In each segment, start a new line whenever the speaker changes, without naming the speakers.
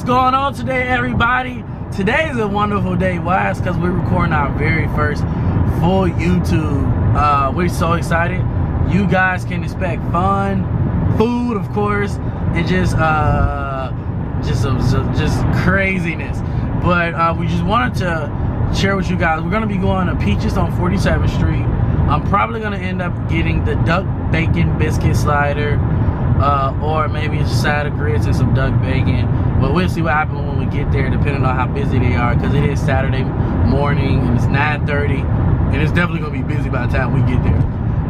going on today, everybody? Today is a wonderful day. Why? It's because we're recording our very first full YouTube. We're so excited. You guys can expect fun, food, of course, and just craziness. But we just wanted to share with you guys. We're gonna be going to Peaches on 47th Street. I'm probably gonna end up getting the duck bacon biscuit slider, or maybe a side of grits and some duck bacon. But we'll see what happens when we get there, depending on how busy they are, because it is Saturday morning and it's 9:30, and it's definitely gonna be busy by the time we get there.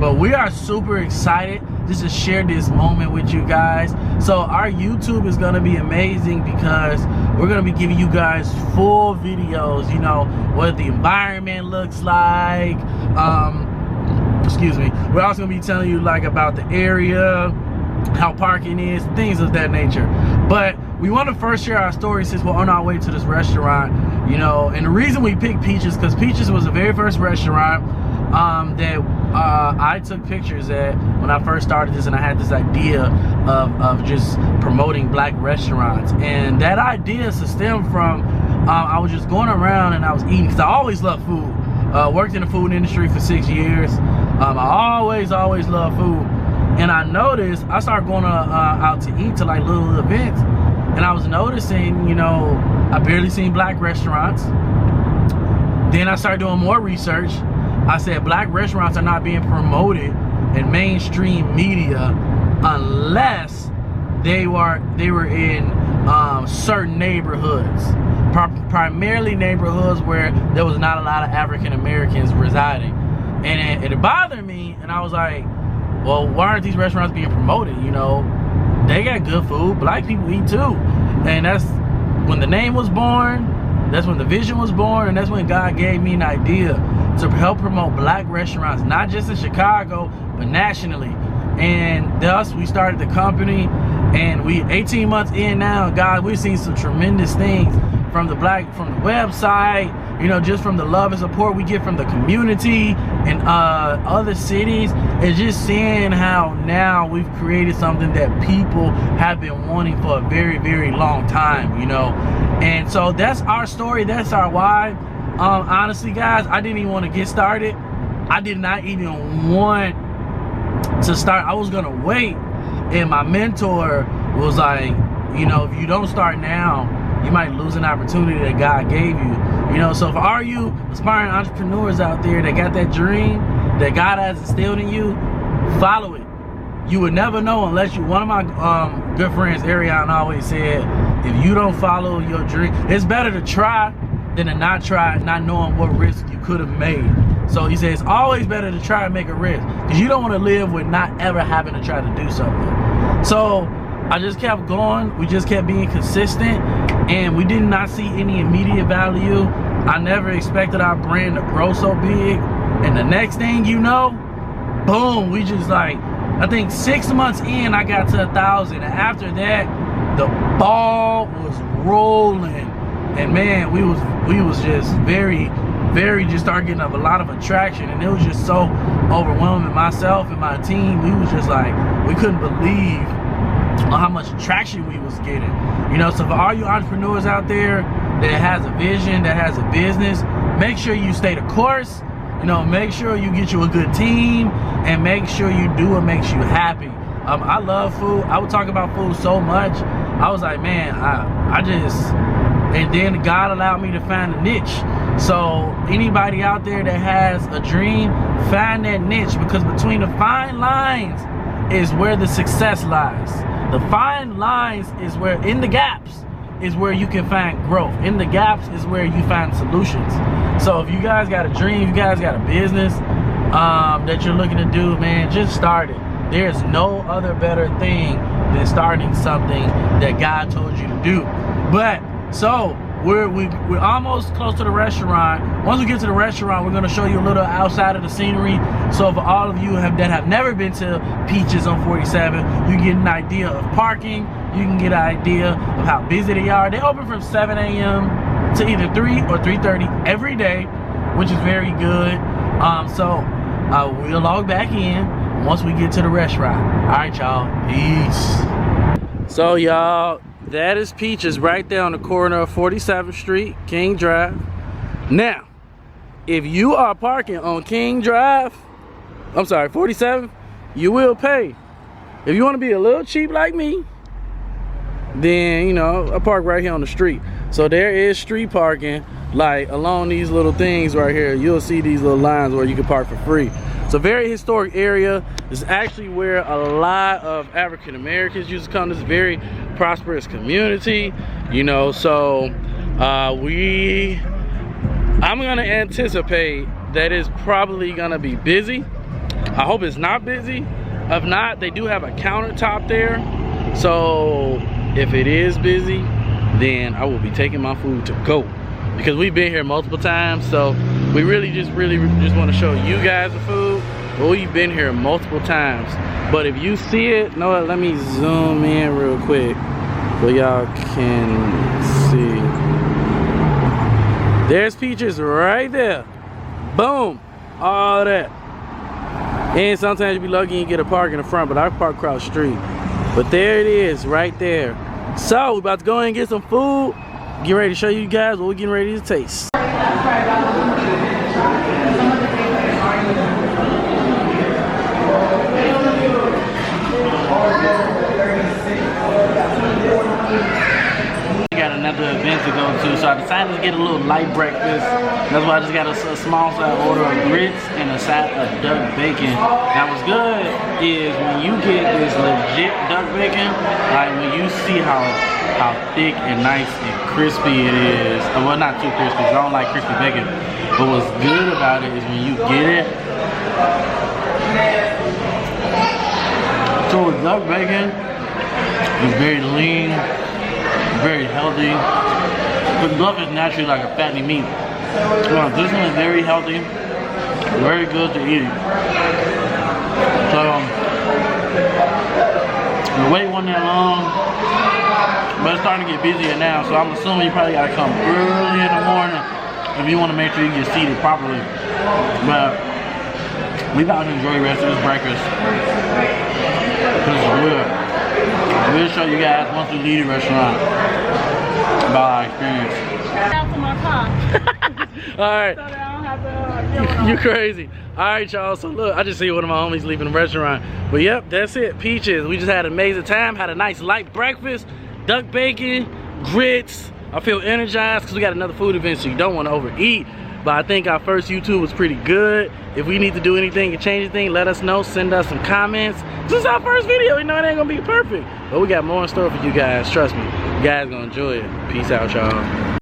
But we are super excited just to share this moment with you guys. So our YouTube is gonna be amazing because we're gonna be giving you guys full videos, you know, what the environment looks like. Excuse me. We're also gonna be telling you like about the area, how parking is, things of that nature. But we want to first share our story since we're on our way to this restaurant, you know. And the reason we picked Peaches, because Peaches was the very first restaurant that I took pictures at when I first started this, and I had this idea of just promoting black restaurants. And that idea stemmed from I was just going around and I was eating, because I always loved food. Worked in the food industry for 6 years. I always loved food. And I noticed, I started going out to eat to like little events, and I was noticing, you know, I barely seen black restaurants. Then I started doing more research. I said black restaurants are not being promoted in mainstream media unless they were in certain neighborhoods, primarily neighborhoods where there was not a lot of African Americans residing. And it bothered me, and I was like, well, why aren't these restaurants being promoted? You know, they got good food. Black people eat too. And that's when the name was born. That's when the vision was born. And that's when God gave me an idea to help promote black restaurants, not just in Chicago, but nationally. And thus we started the company. And we 18 months in now, God, we've seen some tremendous things from the website, you know, just from the love and support we get from the community and other cities. It's just seeing how now we've created something that people have been wanting for a very, very long time, you know. And so that's our story, that's our why. Honestly, guys, I didn't even want to get started. I did not even want to start. I was gonna wait, and my mentor was like, you know, if you don't start now, you might lose an opportunity that God gave you. You know, so for all you aspiring entrepreneurs out there that got that dream that God has instilled in you, follow it. You would never know unless you, one of my good friends, Ariane, always said, if you don't follow your dream, it's better to try than to not try, not knowing what risk you could have made. So he says, it's always better to try and make a risk, because you don't want to live with not ever having to try to do something. So I just kept going. We just kept being consistent, and we did not see any immediate value. I never expected our brand to grow so big, and the next thing you know, boom, we just like, I think 6 months in, I got to 1,000, and after that, the ball was rolling, and man, we was just very just started getting a lot of attraction, and it was just so overwhelming. Myself and my team, we was just like, we couldn't believe how much traction we was getting, you know. So for all you entrepreneurs out there that has a vision, that has a business, make sure you stay the course, you know, make sure you get you a good team, and make sure you do what makes you happy. I love food. I would talk about food so much. I was like, man, and then God allowed me to find a niche. So anybody out there that has a dream, find that niche, because between the fine lines is where the success lies. The fine lines is where, in the gaps, is where you can find growth. In the gaps is where you find solutions. So if you guys got a dream, you guys got a business that you're looking to do, man, just start it. There's no other better thing than starting something that God told you to do. But so we're almost close to the restaurant. Once we get to the restaurant, we're gonna show you a little outside of the scenery. So for all of you that have never been to Peaches on 47, you get an idea of parking. You can get an idea of how busy they are. They open from 7 a.m. to either 3 or 3:30 every day, which is very good. So we'll log back in once we get to the restaurant. All right, y'all. Peace. So y'all, that is Peaches right there on the corner of 47th Street, King Drive. Now, if you are parking on King Drive, I'm sorry, 47th, you will pay. If you want to be a little cheap like me, then, you know, I park right here on the street. So there is street parking, like along these little things right here. You'll see these little lines where you can park for free. It's a very historic area. It's actually where a lot of African Americans used to come. This is a very prosperous community, you know. So I'm gonna anticipate that it's probably gonna be busy. I hope it's not busy. If not, they do have a countertop there. So if it is busy, then I will be taking my food to go, because we've been here multiple times. So we really just want to show you guys the food, but we've been here multiple times. But if you see it, no, let me zoom in real quick so y'all can see. There's Peaches right there. Boom, all that. And sometimes you be lucky and get a park in the front, but I park across the street. But there it is right there. So we're about to go in and get some food. Get ready to show you guys what we're getting ready to taste. Got another event to go to, so I decided to get a little light breakfast. That's why I just got a small side order of grits and a side of duck bacon. Now what's good is when you get this legit duck bacon, like when you see how thick and nice and crispy it is. Well, not too crispy, because I don't like crispy bacon. But what's good about it is when you get it. So with duck bacon, it's very lean, very healthy. The duck is naturally like a fatty meat. Well, this one is very healthy, very good to eat. So the wait wasn't that long, but it's starting to get busier now. So I'm assuming you probably gotta come early in the morning if you want to make sure you get seated properly. But we about to enjoy the rest of this breakfast. This is good. We'll show you guys once we leave the restaurant about our experience.
Out to my car.
Alright.
So that I don't have to
You crazy. Alright, y'all. So look, I just see one of my homies leaving the restaurant. But yep, that's it. Peaches. We just had an amazing time. Had a nice light breakfast. Duck bacon, grits. I feel energized because we got another food event, so you don't want to overeat. But I think our first YouTube was pretty good. If we need to do anything and change anything, let us know. Send us some comments. This is our first video. We know it ain't gonna be perfect, but we got more in store for you guys. Trust me, you guys gonna enjoy it. Peace out, y'all.